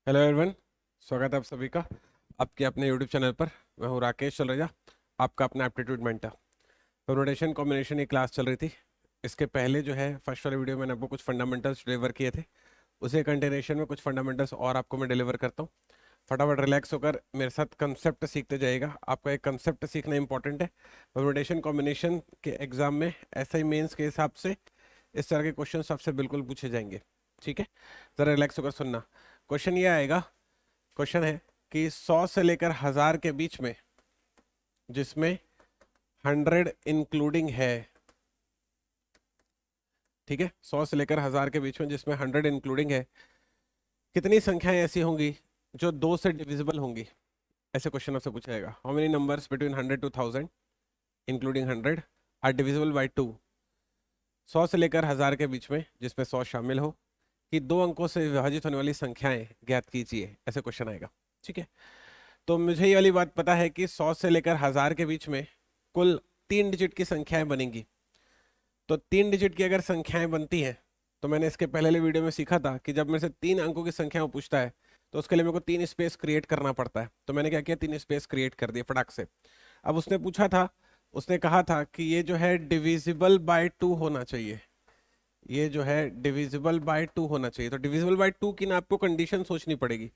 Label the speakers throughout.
Speaker 1: Hello everyone. स्वागत है आप सभी का आपके अपने यूट्यूब चैनल पर। मैं हूं राकेश चलरेजा, आपका अपना एप्टीट्यूड मेंटर। परम्यूटेशन कॉम्बिनेशन की क्लास चल रही थी। इसके पहले जो है फर्स्ट वाले वीडियो में मैंने आपको कुछ फंडामेंटल्स डिलीवर किए थे। उसी कंटिन्यूएशन में कुछ फंडामेंटल्स और आपको मैं डिलीवर करता हूँ। फटाफट रिलैक्स होकर मेरे साथ कंसेप्ट सीखते जाइएगा। आपका एक कंसेप्ट सीखना इंपॉर्टेंट है। परम्यूटेशन कॉम्बिनेशन के एग्जाम में एसआई मेंस के हिसाब से इस तरह के क्वेश्चन आपसे बिल्कुल पूछे जाएंगे। ठीक है, ज़रा रिलैक्स होकर सुनना। क्वेश्चन ये आएगा, क्वेश्चन है कि 100 से लेकर 1000 के बीच में, जिसमें 100 इंक्लूडिंग है। ठीक है, 100 से लेकर 1000 के बीच में जिसमें 100 इंक्लूडिंग है, कितनी संख्याएं ऐसी होंगी जो 2 से डिविजिबल होंगी? ऐसे क्वेश्चन आपसे पूछा जाएगा। How many numbers between 100 to 1000 including 100 are divisible by 2? 100 से लेकर 1000 के बीच में जिसमें 100 शामिल हो कि दो अंकों से विभाजित होने वाली संख्याएं ज्ञात कीजिए। ऐसे क्वेश्चन आएगा। ठीक है, तो मुझे ये वाली बात पता है कि 100 से लेकर 1000 के बीच में कुल 3 डिजिट की संख्याएं बनेंगी। तो 3 डिजिट की अगर संख्याएं बनती हैं, तो मैंने इसके पहले वीडियो में सीखा था कि जब मेरे से 3 अंकों की संख्या पूछता है तो उसके लिए मेरे को 3 स्पेस क्रिएट करना पड़ता है। तो मैंने क्या किया, 3 स्पेस क्रिएट कर दिए फटाक से। अब उसने पूछा था, उसने कहा था कि ये जो है डिविजिबल बाय 2 होना चाहिए। ये जो है डिविजिबल बाय 2 होना चाहिए। तो डिविजिबल बाय 2 की ना आपको कंडीशन सोचनी पड़ेगी।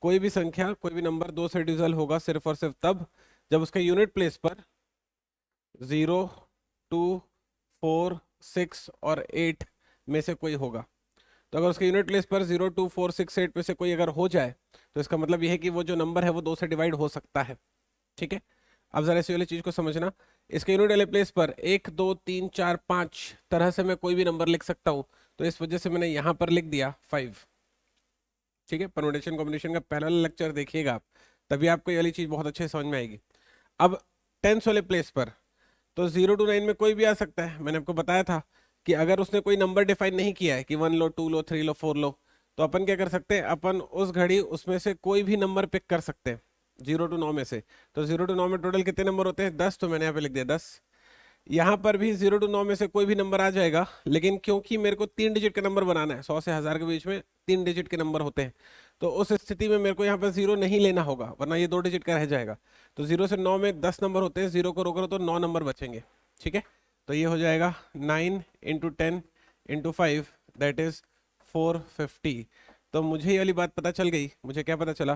Speaker 1: कोई भी संख्या, कोई भी नंबर 2 से डिविजिबल होगा सिर्फ और सिर्फ तब जब उसका यूनिट प्लेस पर 0, 2, 4, 6 और 8 में से कोई होगा। तो अगर उसके यूनिट प्लेस पर 0, 2, 4, 6, 8 में से कोई अगर हो जाए तो इसका मतलब यह है कि वो जो नंबर है वो 2 से डिवाइड हो सकता है। ठीक है, अब जरा इसी वाली चीज को समझना। इसके यूनिट वाले प्लेस पर 1, 2, 3, 4, 5 तरह से मैं कोई भी नंबर लिख सकता हूं। तो इस वजह से मैंने यहां पर लिख दिया 5। ठीक है, परम्यूटेशन कॉम्बिनेशन का पहला लेक्चर देखिएगा आप, तभी आपको ये वाली चीज बहुत अच्छे से समझ में आएगी। अब टेंस वाले प्लेस पर तो 0 to 9 में कोई भी आ सकता है। मैंने आपको बताया था कि अगर उसने कोई नंबर डिफाइन नहीं किया है कि 1 लो, 2 लो, 3 लो, 4 लो, तो अपन क्या कर सकते हैं, अपन उस घड़ी उसमें से कोई भी नंबर पिक कर सकते हैं 0 to 9 में से। तो 0 to 9 में टोटल कितने नंबर होते हैं? 10। तो मैंने यहाँ पे लिख दिया 10। यहाँ पर भी 0 to 9 में से कोई भी नंबर आ जाएगा, लेकिन क्योंकि मेरे को 3 डिजिट का नंबर बनाना है, 100 से 1000 के बीच में 3 डिजिट के नंबर होते हैं, तो उस स्थिति में मेरे को यहाँ पर 0 नहीं लेना होगा, वरना ये 2 डिजिट का रह जाएगा। तो 0 से 9 में 10 नंबर होते हैं, 0 को रोको तो 9 नंबर बचेंगे। ठीक है, तो ये हो जाएगा 9 इंटू 10 इंटू 5, दैट इज 450। तो मुझे ये वाली बात पता चल गई। मुझे क्या पता चला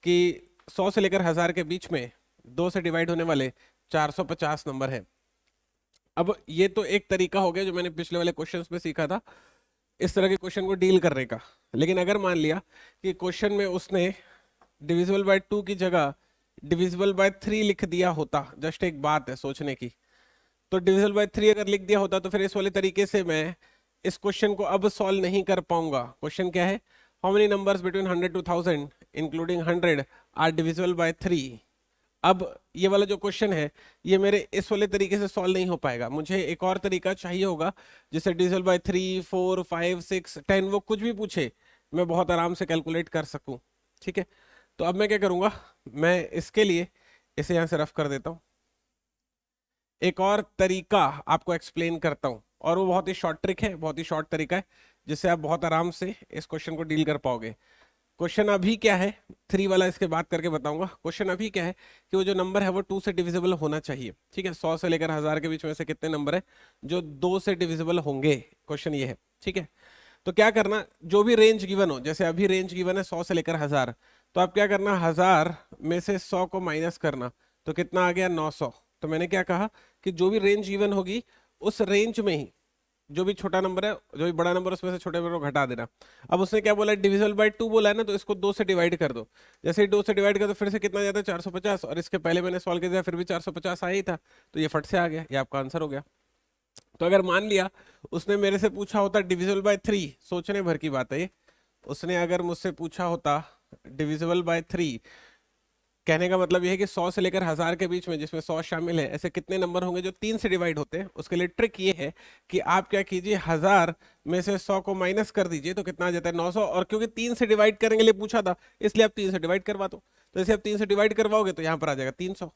Speaker 1: कि 100 से लेकर 1000 के बीच में 2 से डिवाइड होने वाले 450 नंबर है। अब ये तो एक तरीका हो गया जो मैंने पिछले वाले क्वेश्चंस में सीखा था, इस तरह के क्वेश्चन को डील करने का। लेकिन अगर मान लिया कि क्वेश्चन में उसने डिविजिबल बाय 2 की जगह डिविजिबल बाय 3 लिख दिया होता, जस्ट एक बात है सोचने की, तो डिविजिबल बाय 3 अगर लिख दिया होता तो फिर इस वाले तरीके से मैं इस क्वेश्चन को अब सॉल्व नहीं कर पाऊंगा। क्वेश्चन क्या है, how many numbers between 100 to 1000 including 100 are divisible by 3। अब ये वाला जो क्वेश्चन है ये मेरे इस वाले तरीके से सॉल्व नहीं हो पाएगा। मुझे एक और तरीका चाहिए होगा जिससे डिविजिबल बाय 3, 4, 5, 6, 10 वो कुछ भी पूछे मैं बहुत आराम से कैलकुलेट कर सकूं। ठीक है, तो अब मैं क्या करूंगा, मैं इसके लिए इसे यहां से रफ कर देता हूं। एक और तरीका आपको एक्सप्लेन करता हूं, और वो बहुत ही शॉर्ट ट्रिक है, बहुत ही शॉर्ट तरीका है जिससे आप बहुत आराम से इस क्वेश्चन को डील कर पाओगे। क्वेश्चन अभी क्या है, 3 वाला इसके बाद करके बताऊंगा। क्वेश्चन अभी क्या है कि वो जो नंबर है वो 2 से डिविजिबल होना चाहिए। ठीक है, 100 से लेकर 1000 के बीच में से कितने नंबर है जो 2 से डिविजिबल होंगे, क्वेश्चन ये है। ठीक है, तो क्या करना, जो भी रेंज गिवन हो, जैसे अभी रेंज गिवन है 100 से लेकर 1000, तो आप क्या करना, 1000 में से 100 को माइनस करना, तो कितना आ गया, 900। तो मैंने क्या कहा कि जो भी रेंज गिवन होगी उस रेंज में ही जो भी छोटा नंबर है, जो भी बड़ा नंबर उसमें से छोटे नंबर को घटा देना। अब उसने क्या बोला, डिविजिबल बाय 2 बोला है ना, तो इसको 2 से डिवाइड कर दो। जैसे ही 2 से डिवाइड कर दो फिर से कितना जाता है, 450, और इसके पहले मैंने सॉल्व किया फिर भी 450 आया ही था, तो ये फट से आ गया, ये आपका आंसर हो गया। तो अगर मान लिया उसने मेरे से पूछा होता डिविजिबल बाय 3, सोचने भर की बात है ये, उसने अगर मुझसे पूछा होता डिविजिबल बाय 3, कहने का मतलब यह है कि 100 से लेकर 1000 के बीच में जिसमें 100 शामिल है ऐसे कितने नंबर होंगे जो 3 से डिवाइड होते हैं। उसके लिए ट्रिक ये है कि आप क्या कीजिए, 1000 में से 100 को माइनस कर दीजिए, तो कितना आ जाता है, 900। और क्योंकि 3 से डिवाइड करने के लिए पूछा था इसलिए आप 3 से डिवाइड करवा दो। तो जैसे आप 3 से डिवाइड करवाओगे तो यहाँ पर आ जाएगा 300।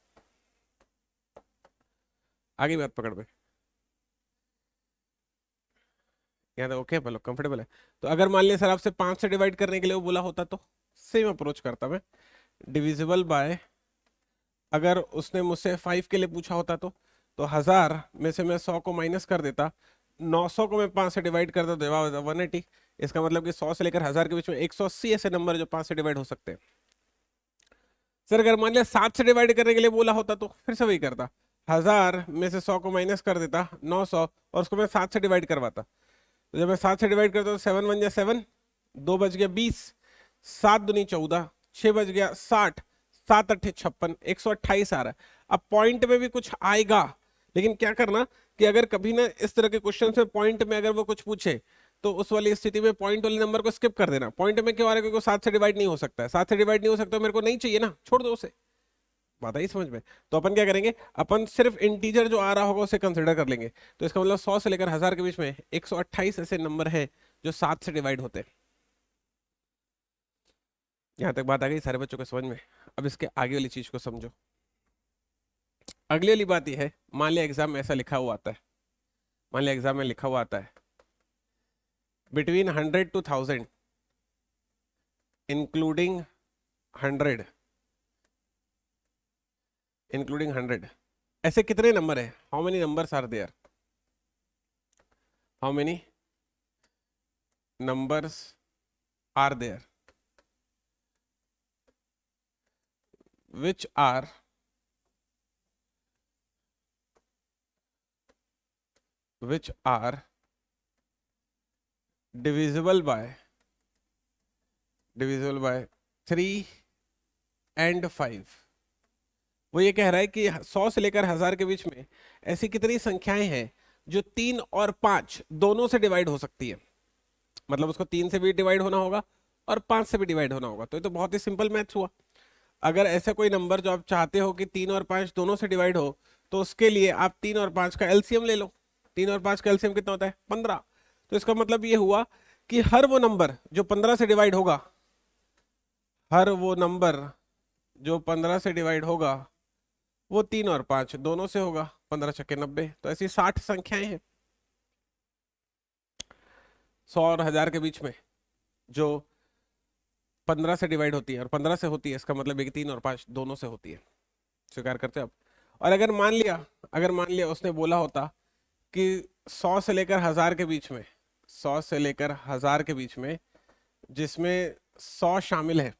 Speaker 1: आगे बात पकड़ में, यहाँ तक ओके, बोलो कंफर्टेबल है। तो अगर मान लिया सर आपसे 5 से डिवाइड करने के लिए वो बोला होता तो सेम अप्रोच करता मैं, डिविजिबल बाय, अगर उसने मुझसे 5 के लिए पूछा होता तो 1000 में से मैं 100 को माइनस कर देता, 900 को मैं 5 से डिवाइड कर देता 180। इसका मतलब कि 100 से लेकर 1000 के बीच में 180 ऐसे नंबर जो 5 से डिवाइड हो सकते हैं। सर अगर मान लिया 7 से डिवाइड करने के लिए बोला होता तो फिर से वही करता, 1000 में से 100 को माइनस कर देता 900 और उसको मैं 7 से डिवाइड करवाता। तो जब मैं 7 से डिवाइड करता तो 7 1 जा 7, 2 बच गया 20, 7 दूनी 14, 6 बच गया 60, 7 8 56, 128 आ रहा है। अब पॉइंट में भी कुछ आएगा, लेकिन क्या करना कि अगर कभी ना इस तरह के क्वेश्चन में पॉइंट में अगर वो कुछ पूछे तो उस वाली स्थिति में पॉइंट वाले नंबर को स्किप कर देना। पॉइंट में क्यों आ रहा है, क्योंकि 7 से डिवाइड नहीं हो सकता है, 7 से डिवाइड नहीं हो सकता, मेरे को नहीं चाहिए ना, छोड़ दो उसे। बात आई समझ में? तो अपन क्या करेंगे, अपन सिर्फ इंटीजर जो आ रहा होगा उसे कंसिडर कर लेंगे। तो इसका मतलब 100 से लेकर 1000 के बीच में 128 ऐसे नंबर है जो 7 से डिवाइड होते हैं। यहां तक बात आ गई सारे बच्चों को समझ में? अब इसके आगे वाली चीज को समझो। अगली वाली बात यह है, मान लिया एग्जाम में ऐसा लिखा हुआ आता है, मान लिया एग्जाम में लिखा हुआ आता है बिटवीन 100 to 1000 इंक्लूडिंग 100 ऐसे कितने नंबर है, how many numbers are there, how many numbers are there which are divisible by 3 and 5। वो ये कह रहा है कि 100 से लेकर 1000 के बीच में ऐसी कितनी संख्याएं हैं जो 3 और 5 दोनों से डिवाइड हो सकती है। मतलब उसको 3 से भी डिवाइड होना होगा और 5 से भी डिवाइड होना होगा। तो ये तो बहुत ही सिंपल मैथ्स हुआ। अगर ऐसा कोई नंबर जो आप चाहते हो कि 3 और 5 दोनों से डिवाइड हो, तो उसके लिए आप 3 और 5 का एलसीएम ले लो। 3 और 5 का एलसीएम कितना होता है, 15। तो इसका मतलब ये हुआ कि हर वो नंबर जो 15 से डिवाइड होगा, हर वो नंबर जो 15 से डिवाइड होगा वो 3 और 5 दोनों से होगा। 15 छक्के 90, तो ऐसी 60 संख्याएं हैं 100 और 1000 के बीच में जो 15 से डिवाइड होती है, और 15 से होती है, इसका मतलब है कि 3 और 5 दोनों से होती है। स्वीकार करते हो आप? और अगर मान लिया उसने बोला होता कि 100 से लेकर 1000 के बीच में, 100 से लेकर 1000 के बीच में जिसमें 100 शामिल है,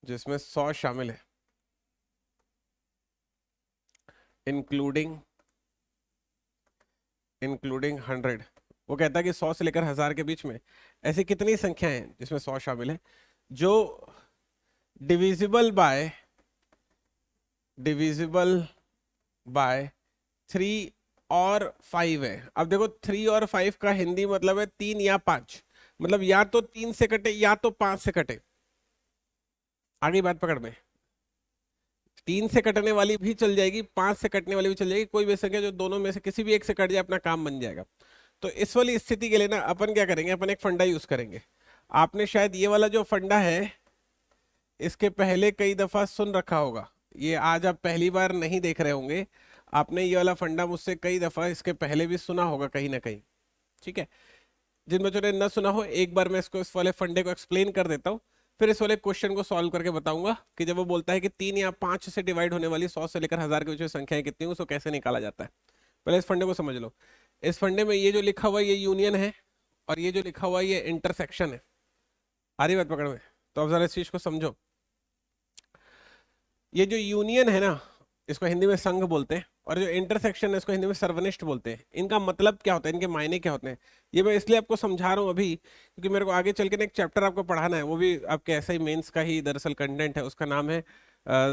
Speaker 1: जिसमें 100 शामिल है, इंक्लूडिंग 100। वो कहता है कि 100 से लेकर 1000 के बीच में ऐसी कितनी संख्याएं हैं जिसमें 100 शामिल है जो डिविजिबल बाय 3 और 5 है। अब देखो 3 और 5 का हिंदी मतलब है 3 या 5, मतलब या तो 3 से कटे या तो 5 से कटे। आगे बात पकड़ में, 3 से कटने वाली भी चल जाएगी, 5 से कटने वाली भी चल जाएगी, कोई भी संख्या जो दोनों में से किसी भी एक से कट जाए अपना काम बन जाएगा। तो इस वाली स्थिति के लिए ना अपन क्या करेंगे, अपन एक फंडा यूज करेंगे। आपने शायद ये वाला जो फंडा है इसके पहले कई दफा सुन रखा होगा, ये आज आप पहली बार नहीं देख रहे होंगे, आपने ये वाला फंडा मुझसे कई दफा इसके पहले भी सुना होगा कहीं ना कहीं। ठीक है, जिन बच्चों ने न सुना हो एक बार मैं इसको, इस वाले फंडे को एक्सप्लेन कर देता हूँ, फिर इस वाले क्वेश्चन को सॉल्व करके बताऊंगा कि जब वो बोलता है कि 3 या 5 से डिवाइड होने वाली 100 से लेकर 1000 के बीच में संख्याएं कितनी हैं, उसको कैसे निकाला जाता है। पहले इस फंडे को समझ लो। इस फंडे में ये जो लिखा हुआ है ये यूनियन है, और ये जो लिखा हुआ है ये इंटरसेक्शन है। आ रही बात पकड़ में? तो अब जरा इस चीज को समझो। ये जो यूनियन है ना, इसको हिंदी में संघ बोलते हैं, और जो इंटरसेक्शन है इसको हिंदी में सर्वनिष्ठ बोलते हैं। इनका मतलब क्या होता है, इनके मायने क्या होते हैं, ये मैं इसलिए आपको समझा रहा हूँ अभी क्योंकि मेरे को आगे चल के ना एक चैप्टर आपको पढ़ाना है, वो भी आपके ऐसा ही मेंस का ही दरअसल कंटेंट है, उसका नाम है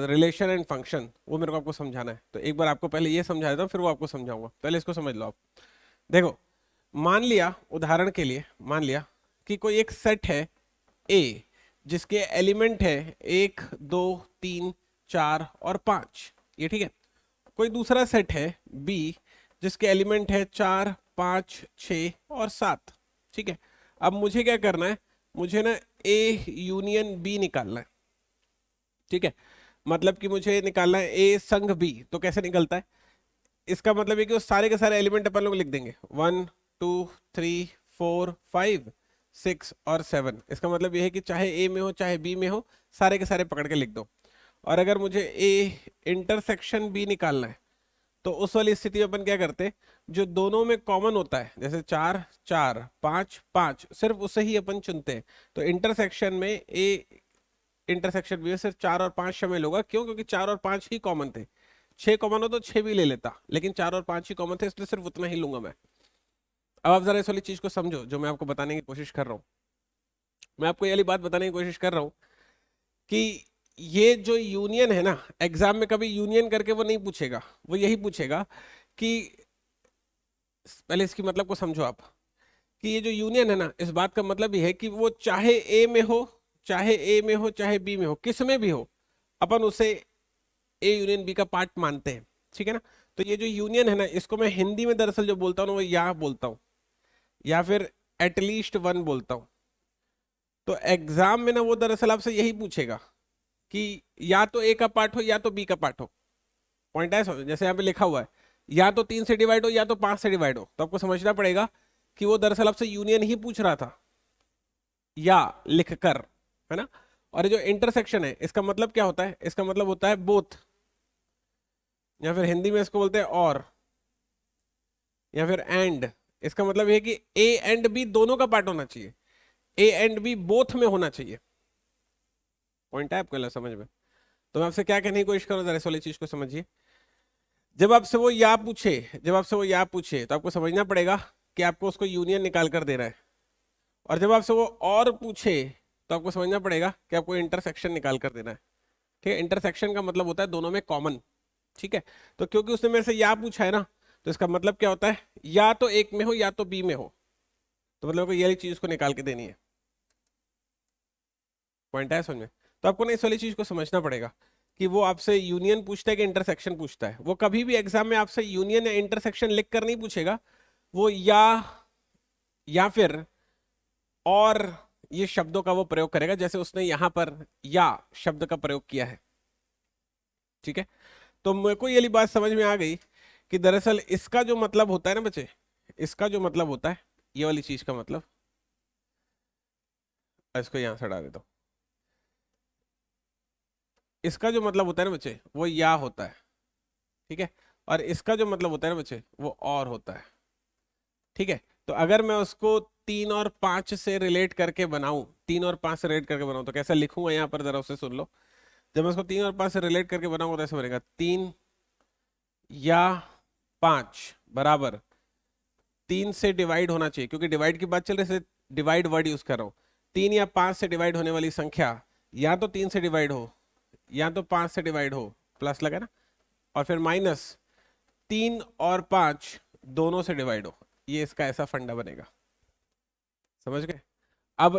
Speaker 1: रिलेशन एंड फंक्शन। वो मेरे को आपको समझाना है, तो एक बार आपको पहले ये समझा देता हूँ, फिर वो आपको समझाऊंगा। पहले इसको समझ लो आप। देखो, मान लिया उदाहरण के लिए, मान लिया कि कोई एक सेट है ए जिसके एलिमेंट है 1 2 3 4 और 5, ये ठीक है। कोई दूसरा सेट है बी जिसके एलिमेंट है 4 5 6 और 7, ठीक है। अब मुझे क्या करना है, मुझे ना ए यूनियन बी निकालना है, ठीक है। मतलब कि मुझे निकालना है ए संघ बी। तो कैसे निकलता है, इसका मतलब है कि वो सारे के सारे एलिमेंट अपन लोग लिख देंगे 1 2 3 4 5 6 और 7। इसका मतलब ये है कि चाहे ए में हो चाहे बी में हो, सारे के सारे पकड़ के लिख दो। और अगर मुझे ए इंटरसेक्शन बी निकालना है तो उस वाली स्थिति में अपन क्या करते, जो दोनों में कॉमन होता है, जैसे 4 4 5 5, सिर्फ उसे ही अपन चुनते हैं। तो इंटरसेक्शन में ए इंटरसेक्शन बी में सिर्फ 4 और 5 शामिल होगा। क्यों? क्योंकि 4 और 5 ही कॉमन थे। 6 कॉमन हो तो 6 भी ले लेता, लेकिन 4 और 5 ही कॉमन थे, इसलिए सिर्फ उतना ही लूंगा मैं। अब आप जरा इस वाली चीज को समझो जो मैं आपको बताने की कोशिश कर रहा हूँ। मैं आपको ये वाली बात बताने की कोशिश कर रहा हूँ कि ये जो यूनियन है ना, एग्जाम में कभी यूनियन करके वो नहीं पूछेगा, वो यही पूछेगा कि पहले इसकी मतलब को समझो आप, कि ये जो यूनियन है ना, इस बात का मतलब ये है कि वो चाहे ए में हो चाहे ए में हो चाहे बी में हो, किस में भी हो, अपन उसे ए यूनियन बी का पार्ट मानते हैं। ठीक है ना? तो ये जो यूनियन है ना, इसको मैं हिंदी में दरअसल जो बोलता हूँ ना, वो या बोलता हूँ, या फिर एटलीस्ट वन बोलता हूँ। तो एग्जाम में ना वो दरअसल आपसे यही पूछेगा कि या तो ए का पार्ट हो या तो बी का पार्ट हो। पॉइंट है समझ? जैसे यहाँ पे लिखा हुआ है या तो 3 से डिवाइड हो या तो 5 से डिवाइड हो, तो आपको समझना पड़ेगा कि वो दरअसल आपसे यूनियन ही पूछ रहा था, या लिखकर, है ना? और ये जो इंटरसेक्शन है, इसका मतलब क्या होता है? इसका मतलब होता है बोथ, या फिर हिंदी में इसको बोलते हैं और, या फिर एंड। इसका मतलब ये है कि ए एंड बी दोनों का पार्ट होना चाहिए, ए एंड बी बोथ में होना चाहिए। पॉइंट है आपको समझ में? तो मैं आपसे क्या कहने की कोशिश करूं, जरा इस वाली चीज को समझिए। जब आपसे वो या पूछे, जब आपसे वो या पूछे तो आपको समझना पड़ेगा कि आपको उसको यूनियन निकाल कर दे रहा है। और जब आपसे वो और पूछे तो आपको समझना पड़ेगा कि आपको इंटरसेक्शन निकाल कर देना है। ठीक है? इंटरसेक्शन का मतलब होता है दोनों में कॉमन। ठीक है? तो क्योंकि उसने मेरे से या पूछा है ना, तो इसका मतलब क्या होता है, या तो एक में हो या तो बी में हो, तो मतलब ये वाली चीज को निकाल के देनी है। पॉइंट है समझ में? तो आपको ना इस वाली चीज को समझना पड़ेगा कि वो आपसे यूनियन पूछता है कि इंटरसेक्शन पूछता है। वो कभी भी एग्जाम में आपसे यूनियन या इंटरसेक्शन लिख कर नहीं पूछेगा, वो या फिर और ये शब्दों का वो प्रयोग करेगा, जैसे उसने यहां पर या शब्द का प्रयोग किया है। ठीक है? तो मेरे को ये वाली बात समझ में आ गई कि दरअसल इसका जो मतलब होता है ना बच्चे, इसका जो मतलब होता है, ये वाली चीज का मतलब, इसको यहां से हटा देता हूं। इसका जो मतलब होता है ना बच्चे, वो या होता है। ठीक है? और इसका जो मतलब होता है ना बच्चे, वो और होता है। ठीक है? तो अगर मैं उसको 3 और 5 से रिलेट करके बनाऊं, 3 और 5 से रिलेट करके बनाऊं, तो कैसा लिखूंगा यहाँ पर, जरा उसे सुन लो। जब मैं उसको 3 और 5 से रिलेट करके बनाऊंगा तो ऐसे बनेगा, 3 या 5 बराबर 3 से डिवाइड होना चाहिए, क्योंकि डिवाइड की बात चल रही है, डिवाइड वर्ड यूज कर रहा हूं। 3 या 5 से डिवाइड होने वाली संख्या या तो 3 से डिवाइड हो या तो 5 से डिवाइड हो, प्लस लगा ना, और फिर माइनस 3 और 5 दोनों से डिवाइड हो। ये इसका ऐसा फंडा बनेगा। समझ गए? अब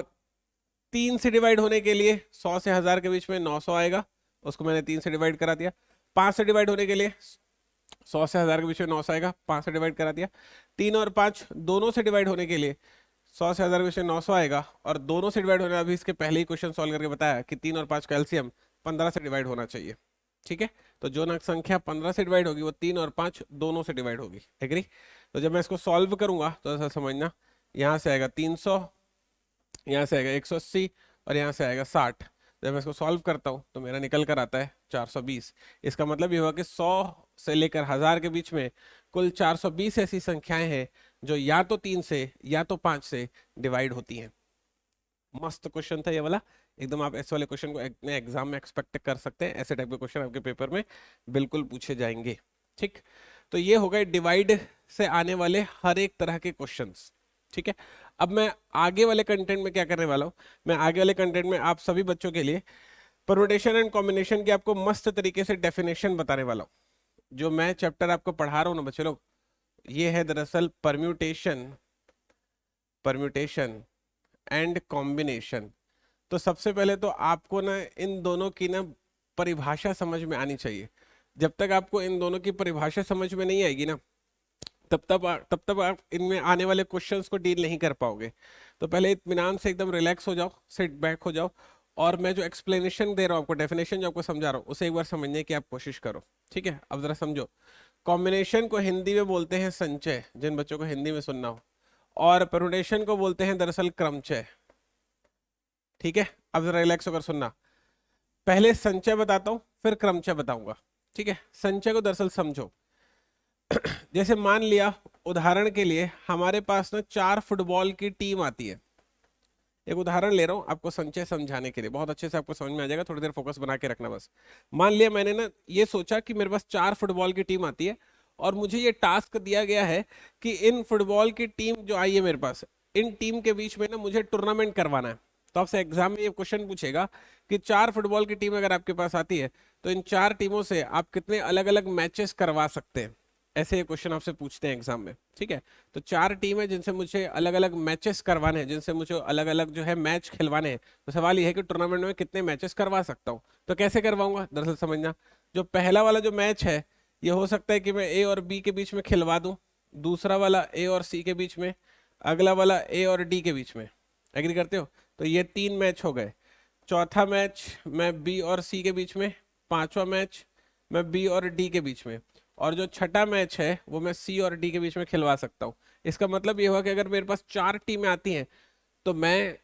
Speaker 1: 3 से डिवाइड होने के लिए 100 से 1000 के बीच में 900 आएगा, उसको मैंने 3 से डिवाइड करा दिया। 5 से डिवाइड होने के लिए 100 से 1000 के बीच में 900 आएगा, 5 से डिवाइड करा दिया। 3 और 5 दोनों से डिवाइड होने के लिए 100 से 1000 के बीच में 900 आएगा, और दोनों से डिवाइड होने, अभी इसके पहले ही क्वेश्चन सॉल्व करके बताया कि 3 और 5 का एलसीएम 15 से डिवाइड होना चाहिए। ठीक है? तो जो नग संख्या 15 से डिवाइड होगी वो 3 और 5 दोनों से डिवाइड होगी। एग्री? तो जब मैं इसको सॉल्व करूंगा तो ऐसा समझना, यहाँ से आएगा 300, यहाँ से आएगा 180, और यहाँ से आएगा 60। जब मैं इसको सॉल्व करता हूँ तो मेरा निकल कर आता है 420। इसका मतलब ये हुआ कि 100 से लेकर 1000 के बीच में कुल 420 ऐसी संख्याएं हैं जो या तो 3 से या तो 5 से डिवाइड होती हैं। मस्त क्वेश्चन था ये वाला एकदम। आप ऐसे वाले क्वेश्चन को अपने एग्जाम में एक्सपेक्ट कर सकते हैं, ऐसे टाइप के क्वेश्चन आपके पेपर में बिल्कुल पूछे जाएंगे। ठीक? तो ये हो गए डिवाइड से आने वाले हर एक तरह के क्वेश्चंस। ठीक है? अब मैं आगे वाले कंटेंट में क्या करने वाला हूं, मैं आगे वाले कंटेंट में आप सभी बच्चों के लिए परम्यूटेशन एंड कॉम्बिनेशन की आपको मस्त तरीके से डेफिनेशन बताने वाला हूं। जो मैं चैप्टर आपको पढ़ा रहा हूं ना बच्चे लोग, ये है दरअसल परम्यूटेशन एंड कॉम्बिनेशन। तो सबसे पहले तो आपको ना इन दोनों की ना परिभाषा समझ में आनी चाहिए। जब तक आपको इन दोनों की परिभाषा समझ में नहीं आएगी ना, तब तक आप इनमें आने वाले क्वेश्चंस को डील नहीं कर पाओगे। तो पहले इत्मीनान से एकदम रिलैक्स हो जाओ, सिट बैक हो जाओ, और मैं जो एक्सप्लेनेशन दे रहा हूँ आपको, डेफिनेशन जो आपको समझा रहा हूँ, उसे एक बार समझने की आप कोशिश करो। ठीक है? अब जरा समझो, कॉम्बिनेशन को हिंदी में बोलते हैं संचय, जिन बच्चों को हिंदी में सुनना हो, और परमुटेशन को बोलते हैं दरअसल क्रमचय। ठीक है, अब जरा रिलैक्स होकर सुनना, पहले संचय बताता हूं फिर क्रमचय बताऊंगा। ठीक है, संचय को दरअसल समझो। जैसे मान लिया उदाहरण के लिए हमारे पास ना 4 फुटबॉल की टीम आती है। एक उदाहरण ले रहा हूं आपको संचय समझाने के लिए, बहुत अच्छे से आपको समझ में आ जाएगा, थोड़ी देर फोकस बना के रखना बस। मान लिया मैंने ना ये सोचा कि मेरे पास 4 फुटबॉल की टीम आती है और मुझे ये टास्क दिया गया है कि इन फुटबॉल की टीम जो आई है मेरे पास, इन टीम के बीच में ना मुझे टूर्नामेंट करवाना है। तो आपसे एग्जाम में ये क्वेश्चन पूछेगा कि 4 फुटबॉल की टीम अगर आपके पास आती है तो इन 4 टीमों से आप कितने अलग अलग मैचेस करवा सकते हैं, ऐसे ये क्वेश्चन आपसे पूछते हैं एग्जाम में। ठीक है, तो 4 टीम है जिनसे मुझे अलग अलग मैचेस करवाने हैं, जिनसे मुझे अलग अलग जो है मैच खिलवाने हैं। तो सवाल ये है कि टूर्नामेंट में कितने मैचेस करवा सकता हूँ। तो कैसे करवाऊंगा, दरअसल समझना, जो पहला वाला जो मैच है ये हो सकता है कि मैं ए और बी के बीच में खिलवा दूं, दूसरा वाला ए और सी के बीच में, अगला वाला ए और डी के बीच में। एग्री करते हो? तो ये 3 मैच हो गए। चौथा मैच मैं बी और सी के बीच में, पांचवा मैच मैं बी और डी के बीच में, और जो छठा मैच है वो मैं सी और डी के बीच में खिलवा सकता हूँ। इसका मतलब ये हुआ कि अगर मेरे पास 4 टीमें आती हैं तो मैं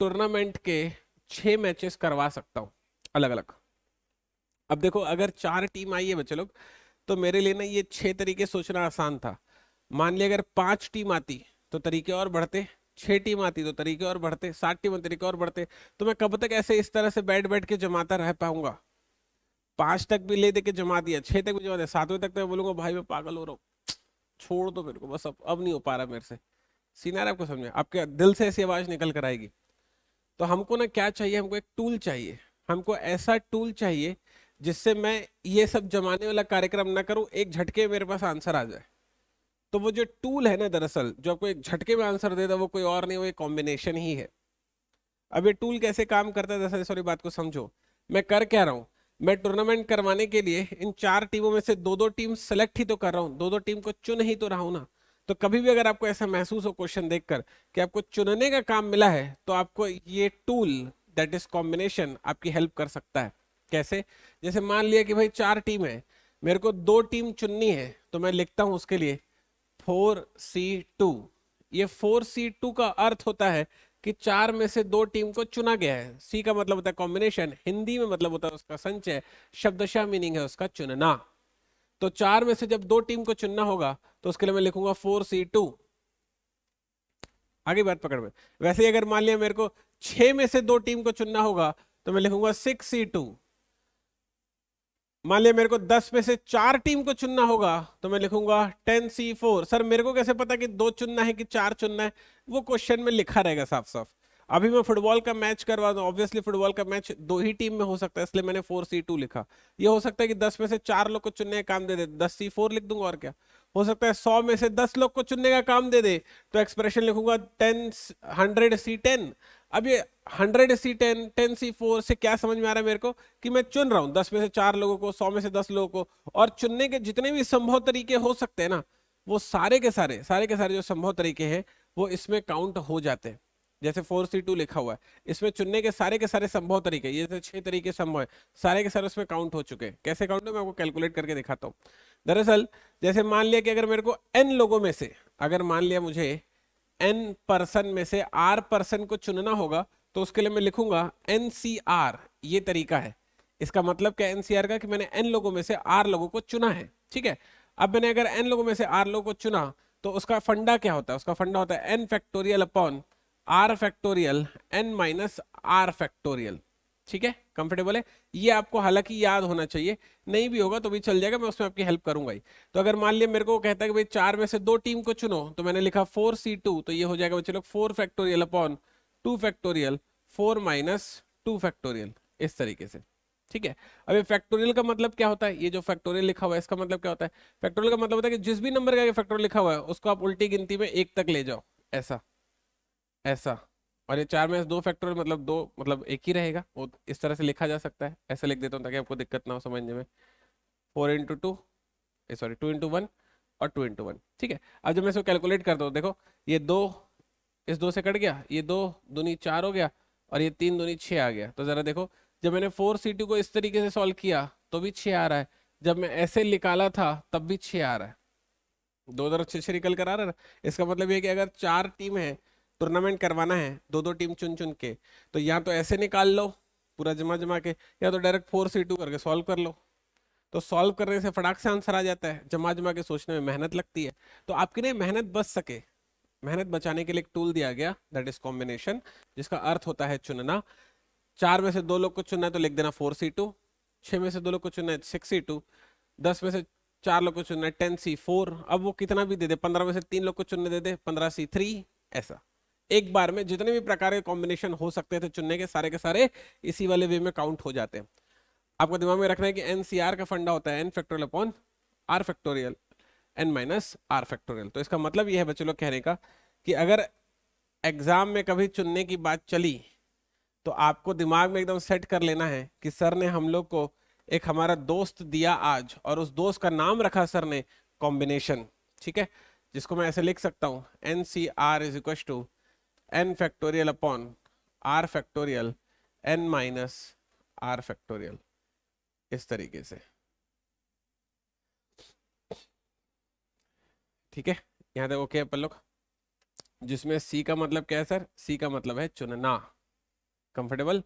Speaker 1: टूर्नामेंट के 6 मैचेस करवा सकता हूँ अलग अलग। अब देखो अगर 4 टीम आई है बच्चे लोग, तो मेरे लिए ना ये 6 तरीके सोचना आसान था। मान लिया अगर 5 टीम आती तो तरीके और बढ़ते, 6 टीम आती तो तरीके और बढ़ते, 7 टीम तरीके और बढ़ते। तो मैं कब तक ऐसे इस तरह से बैठ बैठ के जमाता रह पाऊंगा? 5 तक भी ले दे के जमा दिया, 6 तक भी जमा दिया, 7वें तक तो मैं बोलूंगा भाई मैं पागल हो रहा हूँ, छोड़ दो मेरे को, बस अब नहीं हो पा रहा मेरे से। सीन आ रहा है आपको समझे? आपके दिल से ऐसी आवाज निकल कर आएगी। तो हमको ना क्या चाहिए, हमको एक टूल चाहिए। हमको ऐसा टूल चाहिए जिससे मैं ये सब जमाने वाला कार्यक्रम ना करूं, एक झटके मेरे पास आंसर आ जाए। तो वो जो टूल है ना दरअसल जो आपको एक झटके में आंसर देता, वो कोई और नहीं, वो एक कॉम्बिनेशन ही है। अब ये टूल कैसे काम करता है दरअसल, सॉरी बात को समझो। मैं कर क्या रहा हूं, मैं टूर्नामेंट करवाने के लिए इन 4 टीमों में से 2-2 टीम सेलेक्ट ही तो कर रहा हूं, 2-2 टीम को चुन ही तो रहा हूं ना। तो कभी भी अगर आपको ऐसा महसूस हो क्वेश्चन देखकर कि आपको चुनने का काम मिला है, तो आपको ये टूल दैट इज कॉम्बिनेशन आपकी हेल्प कर सकता है। कैसे? जैसे मान लिया कि भाई 4 टीम है, मेरे को 2 टीम चुननी है, तो मैं लिखता हूं उसके लिए 4C2। ये 4C2 का अर्थ होता है कि 4 में से 2 टीम को चुना गया है। सी का मतलब होता है कॉम्बिनेशन, हिंदी में मतलब होता है उसका संचय, शब्दशः मीनिंग है उसका चुनना। तो 4 में से जब 2 टीम को चुनना होगा तो उसके लिए मैं लिखूंगा 4C2। आगे बात पकड़ में। वैसे ही अगर मान लिया मेरे को 6 में से 2 टीम को चुनना होगा तो मैं लिखूंगा 6C2। मान लिया मेरे को 10 में से 4 टीम को चुनना होगा तो मैं लिखूंगा 10C4। सर मेरे को कैसे पता कि 2 चुनना है कि 4 चुनना है? वो क्वेश्चन में लिखा रहेगा साफ साफ। अभी मैं फुटबॉल का मैच करवा दूं, ऑब्वियसली फुटबॉल का मैच 2 ही टीम में हो सकता है, इसलिए मैंने 4C2 लिखा। ये हो सकता है कि 10 में से 4 लोग को चुनने का काम दे दे, 10C4 लिख दूंगा, और क्या हो सकता है 100 में से 10 लोग को चुनने का काम दे दे, तो एक्सप्रेशन लिखूंगा 100C10। अब ये 100C10 10C4 से क्या समझ में आ रहा है मेरे को कि मैं चुन रहा हूं 10 में से 4 लोगों को, 100 में से 10 लोगों को, और चुनने के जितने भी संभव तरीके हो सकते हैं ना, वो सारे के सारे जो संभव तरीके हैं वो इसमें काउंट हो जाते हैं। जैसे 4C2 लिखा हुआ है, इसमें चुनने के सारे संभव तरीके, ये जैसे 6 तरीके संभव है, सारे के सारे उसमें काउंट हो चुके हैं। कैसे काउंट है मैं आपको कैलकुलेट करके दिखाता हूँ। दरअसल जैसे मान लिया कि अगर मेरे को n लोगों में से, अगर मान लिया मुझे n पर्सन में से r पर्सन को चुनना होगा, तो उसके लिए मैं लिखूंगा NCR। ये तरीका है। इसका मतलब क्या NCR का, कि मैंने n लोगों में से r लोगों को चुना है। ठीक है, अब मैंने अगर n लोगों में से r लोगों को चुना तो उसका फंडा क्या होता है? उसका फंडा होता है n factorial upon r factorial n minus r factorial. ठीक है, कंफर्टेबल है? ये आपको हालांकि याद होना चाहिए, नहीं भी होगा तो भी चल जाएगा, मैं उसमें आपकी हेल्प करूंगा ही। तो अगर मान लिया मेरे को कहता है कि भाई 4 में से 2 टीम को चुनो, तो मैंने लिखा 4C2, तो ये हो जाएगा बच्चे लोग 4 factorial upon 2 factorial 4 minus 2 factorial, इस तरीके से। ठीक है, अब ये फैक्टोरियल का मतलब क्या होता है? ये जो फैक्टोरियल लिखा हुआ है इसका मतलब क्या होता है? फैक्टोरियल का मतलब होता है कि जिस भी नंबर का फैक्टोरियल लिखा हुआ है उसको आप उल्टी गिनती में 1 तक ले जाओ, ऐसा ऐसा। और ये 4 में से 2 फैक्टोरियल मतलब 2, मतलब 1 ही रहेगा, वो इस तरह से लिखा जा सकता है। ऐसा लिख देता हूँ ताकि आपको दिक्कत ना हो समझने में। 4 × 2, सॉरी 2 × 1 और 2 × 1। ठीक है, अब जब मैं इसको कैलकुलेट करता हूँ, देखो ये 2 इस 2 से कट गया, ये 2 दूनी 4 हो गया, और ये 3 दूनी 6 आ गया। तो जरा देखो, जब मैंने 4C2 को इस तरीके से सॉल्व किया तो भी 6 आ रहा है, जब मैं ऐसे निकाला था तब भी 6 आ रहा है। 2006 निकल कर आ रहा है ना। इसका मतलब ये है कि अगर 4 टीम है, टूर्नामेंट करवाना है, दो दो टीम चुन चुन के, तो या तो ऐसे निकाल लो पूरा जमा जमा के, या तो डायरेक्ट 4C2 करके सॉल्व कर लो। तो सॉल्व करने से फटाक से आंसर आ जाता है, जमा जमा के सोचने में मेहनत लगती है। तो आपकी नहीं मेहनत बच सके, मेहनत बचाने के लिए एक टूल दिया गया, दैट इज कॉम्बिनेशन, जिसका अर्थ होता है चुनना। 4 में से 2 लोग को चुनना है तो लिख देना 4C2, 6 में से 2 लोग को चुनना है 6C2, 10 में से 4 लोग को चुनना है 10C4। अब वो कितना भी दे दे, 15 में से 3 लोग को चुनने दे दे 15C3। ऐसा एक बार में जितने भी प्रकार के कॉम्बिनेशन हो सकते थे चुनने के सारे इसी वाले वे में काउंट हो जाते हैं। आपको दिमाग में रखना है कि NCR का फंडा होता है n⁻r⁴ n-r⁴। तो इसका मतलब यह है बच्चों लोग कहने का कि अगर एग्जाम में कभी चुनने की बात चली तो आपको दिमाग में एकदम सेट कर लेना है कि सर ने हम लोग को एक हमारा दोस्त दिया आज, और उस दोस्त का नाम रखा सर ने कॉम्बिनेशन, ठीक है, जिसको मैं ऐसे लिख सकता हूं NCR is equal to n⁻r⁴ n-r⁴, इस तरीके से। ठीक है, यहां तक ओके अपन लोग। जिसमें C का मतलब क्या है सर? C का मतलब है चुनना। कंफर्टेबल?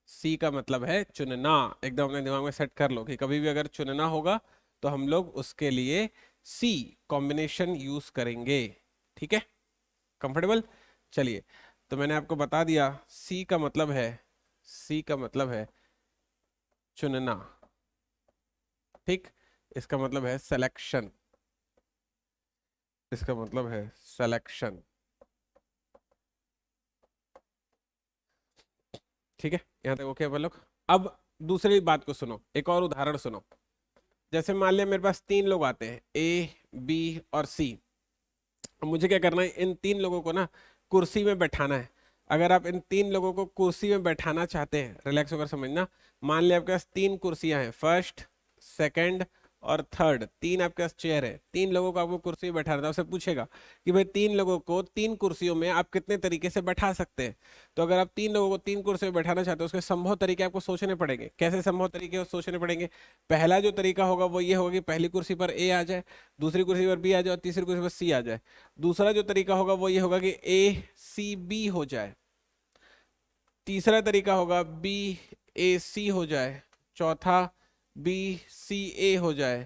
Speaker 1: C का मतलब है चुनना। एकदम अपने दिमाग में सेट कर लो कि कभी भी अगर चुनना होगा तो हम लोग उसके लिए C कॉम्बिनेशन यूज करेंगे। ठीक है, कंफर्टेबल? चलिए, तो मैंने आपको बता दिया C का मतलब है चुनना। ठीक, इसका मतलब है सिलेक्शन, इसका मतलब है सिलेक्शन। ठीक है, यहां तक ओके अपन लोग। अब दूसरी बात को सुनो, एक और उदाहरण सुनो। जैसे मान लिया मेरे पास 3 लोग आते हैं, A, B और C। मुझे क्या करना है, इन 3 लोगों को ना कुर्सी में बैठाना है। अगर आप इन 3 लोगों को कुर्सी में बैठाना चाहते हैं, रिलैक्स होकर समझना। मान लिया आपके पास 3 कुर्सियां हैं, फर्स्ट, सेकंड और थर्ड, 3 आपके पास चेयर है। 3 लोगों को आपको कुर्सी में बैठाना था, उससे पूछेगा कि भाई 3 लोगों को 3 कुर्सियों में आप कितने तरीके से बैठा सकते हैं। तो अगर आप 3 लोगों को 3 कुर्सी में बैठाना चाहते हो, उसके संभव तरीके आपको सोचने पड़ेंगे। कैसे संभव तरीके सोचने पड़ेंगे? पहला जो तरीका होगा वो ये होगा कि पहली कुर्सी पर A आ जाए, दूसरी कुर्सी पर B आ जाए और तीसरी कुर्सी पर C आ जाए। दूसरा जो तरीका होगा वो ये होगा कि A-C-B हो जाए। तीसरा तरीका होगा B-A-C हो जाए। चौथा B-C-A हो जाए।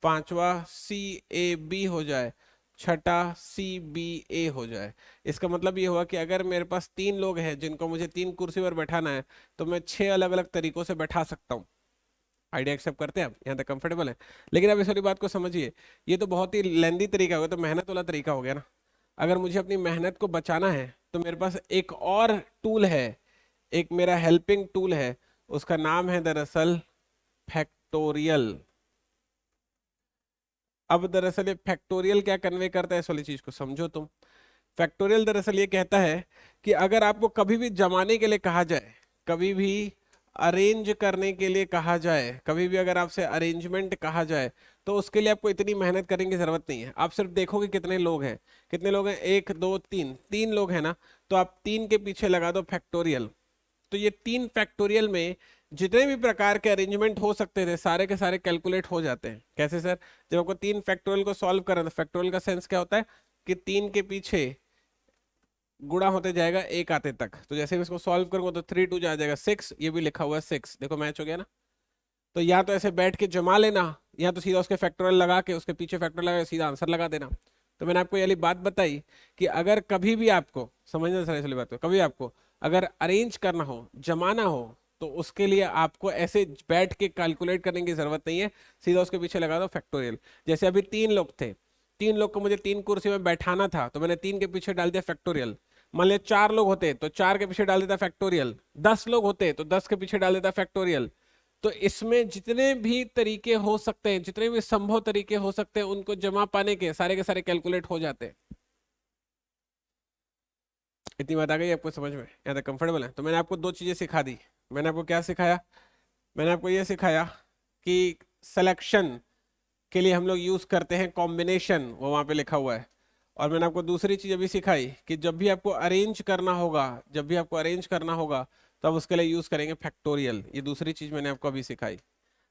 Speaker 1: पांचवा C-A-B हो जाए। छठा C-B-A हो जाए। इसका मतलब ये हुआ कि अगर मेरे पास 3 लोग हैं जिनको मुझे 3 कुर्सी पर बैठाना है, तो मैं 6 अलग अलग तरीकों से बैठा सकता हूँ। आइडिया एक्सेप्ट करते हैं आप? यहाँ तक कंफर्टेबल है? लेकिन अब इस वाली बात को समझिए, ये तो बहुत ही लेंदी तरीका हो गया, तो मेहनत वाला तरीका हो गया ना। अगर मुझे अपनी मेहनत को बचाना है तो मेरे पास एक और टूल है, एक मेरा हेल्पिंग टूल है, उसका नाम है दरअसल फैक्टोरियल। अब दरअसल ये फैक्टोरियल क्या कन्वे करता है, इस वाली चीज को समझो तुम। फैक्टोरियल दरअसल ये कहता है कि अगर आपको कभी भी जमाने के लिए कहा जाए, कभी भी अरेंज करने के लिए कहा जाए, कभी भी अगर आपसे अरेंजमेंट कहा जाए, तो उसके लिए आपको इतनी मेहनत करने की जरूरत नहीं है। आप सिर्फ देखोगे कितने लोग हैं, कितने लोग हैं, 1 2 3, 3 लोग हैं ना, तो आप 3 के पीछे लगा दो फैक्टोरियल। तो ये 3 फैक्टोरियल में जितने भी प्रकार के अरेंजमेंट हो सकते थे सारे के सारे कैलकुलेट हो जाते हैं। कैसे सर? जब आपको 3 फैक्टोरियल को सॉल्व करना, तो फैक्टोरियल का सेंस क्या होता है कि 3 के पीछे गुणा होते जाएगा 1 आते तक। तो जैसे मैं इसको सॉल्व करूंगा तो 3 2 जा जाएगा 6, ये भी लिखा हुआ है 6, देखो मैच हो गया ना। तो या तो ऐसे बैठ के जमा लेना, या तो सीधा उसके फैक्टोरियल लगा के उसके पीछे फैक्टोरियल लगा के सीधा आंसर लगा देना। तो मैंने आपको ये वाली बात बताई कि अगर कभी भी आपको समझना सर, इसलिए बात को कभी आपको अगर अरेंज करना हो, जमाना हो, तो उसके लिए आपको ऐसे बैठ के कैलकुलेट करने की जरूरत नहीं है, सीधा उसके पीछे लगा दो फैक्टोरियल। जैसे अभी 3 लोग थे, 3 लोग को मुझे 3 कुर्सी में बैठाना था, तो मैंने 3 के पीछे डाल दिया फैक्टोरियल। मान लिया 4 लोग होते तो 4 के पीछे डाल देता फैक्टोरियल, 10 लोग होते तो 10 के पीछे डाल देता फैक्टोरियल। तो इसमें जितने भी तरीके हो सकते हैं, जितने भी संभव तरीके हो सकते हैं, उनको जमा पाने के सारे कैलकुलेट हो जाते हैं। इतनी बात आ गई आपको समझ में? यहाँ तक कंफर्टेबल है? तो मैंने आपको 2 चीजें सिखा दी। मैंने आपको क्या सिखाया? मैंने आपको ये सिखाया कि सिलेक्शन के लिए हम लोग यूज करते हैं कॉम्बिनेशन, वो वहां पे लिखा हुआ है। और मैंने आपको दूसरी चीज अभी सिखाई कि जब भी आपको अरेंज करना होगा, जब भी आपको अरेंज करना होगा, तब उसके लिए यूज करेंगे फैक्टोरियल। ये दूसरी चीज मैंने आपको अभी सिखाई।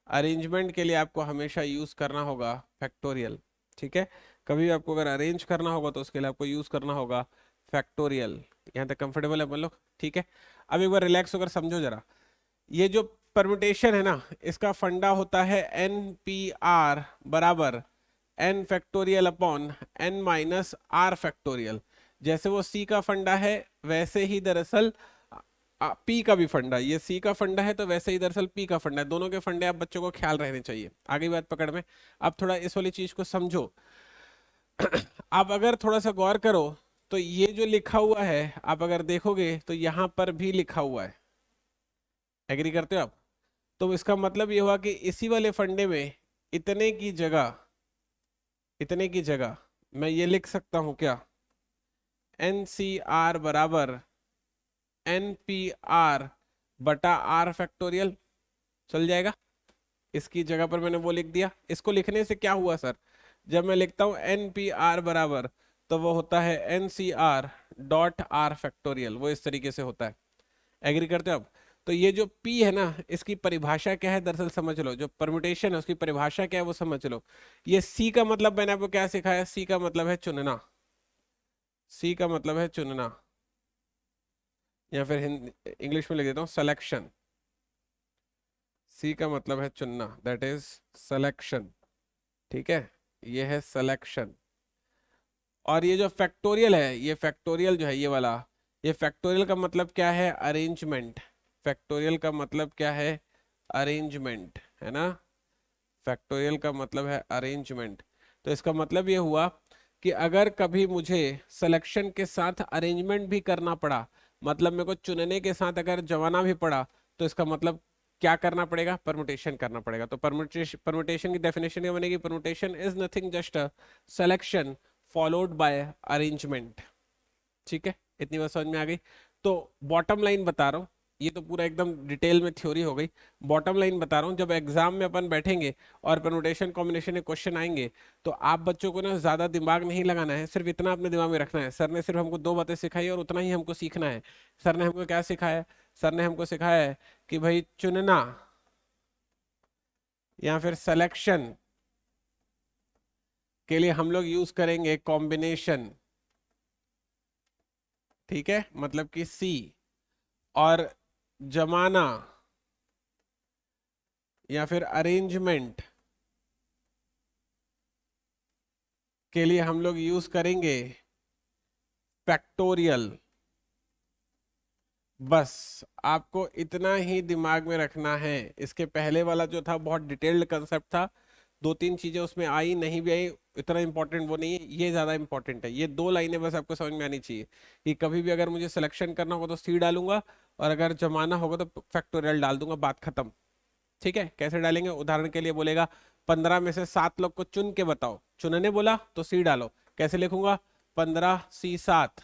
Speaker 1: अरेंजमेंट के लिए आपको हमेशा यूज करना होगा फैक्टोरियल। ठीक है, कभी आपको अगर अरेंज करना होगा तो उसके लिए आपको यूज करना होगा फैक्टोरियल। यहाँ तक कंफर्टेबल है अपन लोग, ठीक है। अब एक बार रिलैक्स होकर समझो जरा, ये जो परम्यूटेशन है ना, इसका फंडा होता है एन पी आर बराबर n factorial upon n minus r factorial. जैसे वो सी का फंडा है वैसे ही दरअसल पी का भी फंडा, ये सी का फंडा है तो वैसे ही दरअसल पी का फंडा है। दोनों के फंडे आप बच्चों को ख्याल रहने चाहिए। आगे बात पकड़ में। अब थोड़ा इस वाली चीज को समझो। आप अगर थोड़ा सा गौर करो तो ये जो लिखा हुआ है, आप अगर देखोगे तो यहां पर भी लिखा हुआ है। एग्री करते हो आप? तो इसका मतलब ये हुआ कि इसी वाले फंडे में इतने की जगह, इतने की जगह मैं ये लिख सकता हूं क्या, एन सी आर बराबर एन पी आर बटा आर फैक्टोरियल। चल जाएगा? इसकी जगह पर मैंने वो लिख दिया। इसको लिखने से क्या हुआ सर, जब मैं लिखता हूं एन पी आर बराबर, तो वो होता है n c r dot r factorial, वो इस तरीके से होता है। एग्री करते हो आप? तो ये जो P है ना, इसकी परिभाषा क्या है दरअसल समझ लो, जो परम्यूटेशन है उसकी परिभाषा क्या है वो समझ लो। ये C का मतलब मैंने आपको क्या सिखाया, C का मतलब है चुनना, C का मतलब है चुनना, या फिर हिंदी इंग्लिश में लिख देता हूँ सिलेक्शन। C का मतलब है चुनना, दैट इज सिलेक्शन, ठीक है, ये है सिलेक्शन। और ये जो फैक्टोरियल है, ये फैक्टोरियल जो है ये वाला, ये फैक्टोरियल का मतलब क्या है, अरेंजमेंट। फैक्टोरियल का मतलब क्या है, अरेंजमेंट, है ना। फैक्टोरियल का मतलब है अरेंजमेंट। तो इसका मतलब ये हुआ कि अगर कभी मुझे सिलेक्शन के साथ अरेंजमेंट भी करना पड़ा, मतलब मेरे को चुनने के साथ अगर जमाना भी पड़ा, तो इसका मतलब क्या करना पड़ेगा, परमुटेशन करना पड़ेगा। तो परमुटेशन की डेफिनेशन क्या बनेगी, permutation is nothing just a selection followed by arrangement. ठीक है, इतनी बात समझ में आ गई। तो बॉटम लाइन बता रहा हूँ, ये तो पूरा एकदम डिटेल में थ्योरी हो गई। बॉटम लाइन बता रहा हूँ, जब एग्जाम में अपन बैठेंगे और परमुटेशन कॉम्बिनेशन के क्वेश्चन आएंगे, तो आप बच्चों को ना ज्यादा दिमाग नहीं लगाना है, सिर्फ इतना अपने दिमाग में रखना है, सर ने सिर्फ हमको दो बातें सिखाई और उतना ही हमको सीखना है। सर ने हमको क्या सिखाया, सर ने हमको सिखाया है कि भाई चुनना या फिर सिलेक्शन के लिए हम लोग यूज करेंगे कॉम्बिनेशन, ठीक है, मतलब कि सी। और जमाना या फिर अरेंजमेंट के लिए हम लोग यूज करेंगे फैक्टोरियल। बस आपको इतना ही दिमाग में रखना है। इसके पहले वाला जो था बहुत डिटेल्ड कंसेप्ट था, दो तीन चीजें उसमें आई नहीं भी आई, इतना इंपॉर्टेंट वो नहीं है, ये ज्यादा इंपॉर्टेंट है। ये दो लाइनें बस आपको समझ में आनी चाहिए कि कभी भी अगर मुझे सिलेक्शन करना होगा तो सी डालूंगा, और अगर जमाना होगा तो फैक्टोरियल डाल दूंगा, बात खत्म। ठीक है, कैसे डालेंगे, उदाहरण के लिए बोलेगा 15 में से 7 लोग को चुन के बताओ, चुनने बोला तो सी डालो, कैसे लिखूंगा, 15 C 7।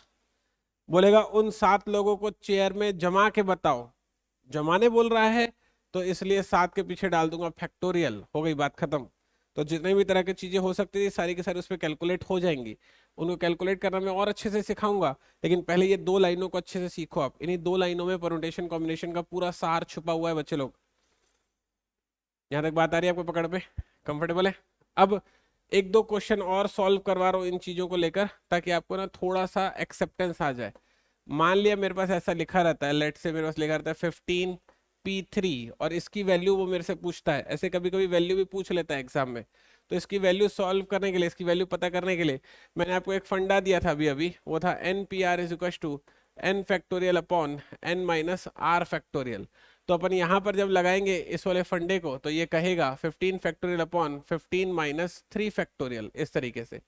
Speaker 1: बोलेगा उन 7 लोगों को चेयर में जमा के बताओ, जमाने बोल रहा है तो इसलिए 7 के पीछे डाल दूंगा फैक्टोरियल, हो गई बात खत्म। तो जितने भी तरह की चीजें हो सकती थी सारी की सारी उसमें कैलकुलेट हो जाएंगी। उनको कैलकुलेट करना मैं और अच्छे से सिखाऊंगा, लेकिन पहले ये दो लाइनों को अच्छे से सीखो आप। इन्हीं दो लाइनों में परम्यूटेशन कॉम्बिनेशन का पूरा सार छुपा हुआ है बच्चे लोग। यहाँ तक बात आ रही है आपको पकड़ पे, कंफर्टेबल है? अब एक दो क्वेश्चन और सॉल्व करवा रहा हूँ इन चीजों को लेकर, ताकि आपको ना थोड़ा सा एक्सेप्टेंस आ जाए। मान लिया मेरे पास ऐसा लिखा रहता है, लेट से मेरे पास लिखा रहता है 15 P3, और इसकी वैल्यू वो मेरे से पूछता है, ऐसे कभी कभी वैल्यू भी पूछ लेता है एग्जाम में। तो इसकी वैल्यू सॉल्व करने के लिए, इसकी वैल्यू पता करने के लिए मैंने आपको एक फंडा दिया था अभी अभी, वो था n p r is equal to n factorial upon n minus r factorial. तो अपन यहाँ पर जब लगाएंगे इस वाले फंडे को, तो ये कहेगा 15 फैक्टोरियल अपॉन 15 माइनस 3 फैक्टोरियल, इस तरीके से।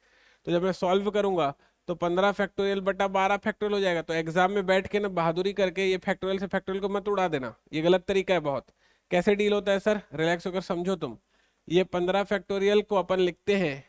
Speaker 1: तो जब मैं सॉल्व करूंगा तो 15 फैक्टोरियल बटा 12 फैक्टोरियल हो जाएगा। तो एग्जाम में बैठ के ना बहादुरी करके ये फैक्टोरियल से फैक्टोरियल को मत उड़ा देना, ये गलत तरीका है बहुत। कैसे डील होता है सर, रिलैक्स होकर समझो तुम। ये 15 फैक्टोरियल को अपन लिखते हैं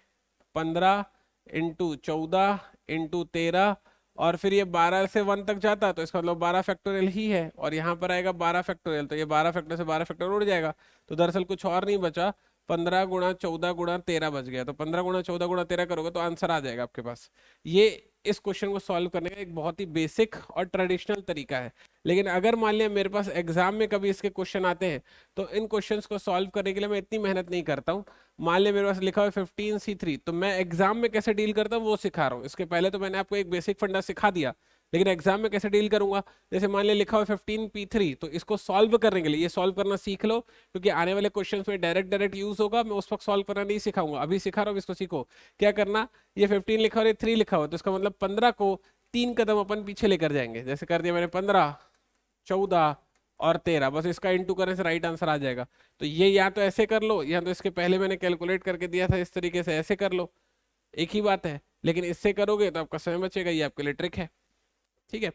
Speaker 1: 15 इंटू 14 इंटू 13, और फिर ये 12 से 1 तक जाता है तो इसका मतलब 12 फैक्टोरियल ही है, और यहाँ पर आएगा 12 फैक्टोरियल, तो ये 12 फैक्टोरियल से 12 फैक्टोरियल उड़ जाएगा। तो दरअसल कुछ और नहीं बचा, 15 गुणा 14 गुणा 13 बच गया। तो 15 गुणा 14 गुणा 13 करोगे तो आंसर आ जाएगा आपके पास। ये इस क्वेश्चन को सॉल्व करने का एक बहुत ही बेसिक और ट्रेडिशनल तरीका है। लेकिन अगर मान लिया मेरे पास एग्जाम में कभी इसके क्वेश्चन आते हैं तो इन क्वेश्चंस को सॉल्व करने के लिए मैं इतनी मेहनत नहीं करता हूँ। मान लिया मेरे पास लिखा हुआ है 15C3, तो मैं एग्जाम में कैसे डील करता हूँ वो सिखा रहा हूँ। इसके पहले तो मैंने आपको एक बेसिक फंडा सिखा दिया, लेकिन एग्जाम में कैसे डील करूंगा। जैसे मान लिया लिखा हुआ 15P3, तो इसको सॉल्व करने के लिए ये सॉल्व करना सीख लो, क्योंकि आने वाले क्वेश्चंस में डायरेक्ट यूज होगा। मैं उस वक्त सॉल्व करना नहीं सिखाऊंगा, अभी सिखा रहा हूँ, इसको सीखो। क्या करना, ये 15 लिखा हुआ है, 3 लिखा हुआ है, तो इसका मतलब 15 को 3 कदम अपन पीछे लेकर जाएंगे। जैसे कर दिया मैंने 15, 14 और 13, बस इसका इंटू करने से राइट आंसर आ जाएगा। तो ये या तो ऐसे कर लो, या तो इसके पहले मैंने कैलकुलेट करके दिया था इस तरीके से ऐसे कर लो, एक ही बात है। लेकिन इससे करोगे तो आपका समय बचेगा, ये आपके लिए ट्रिक है। ठीक है,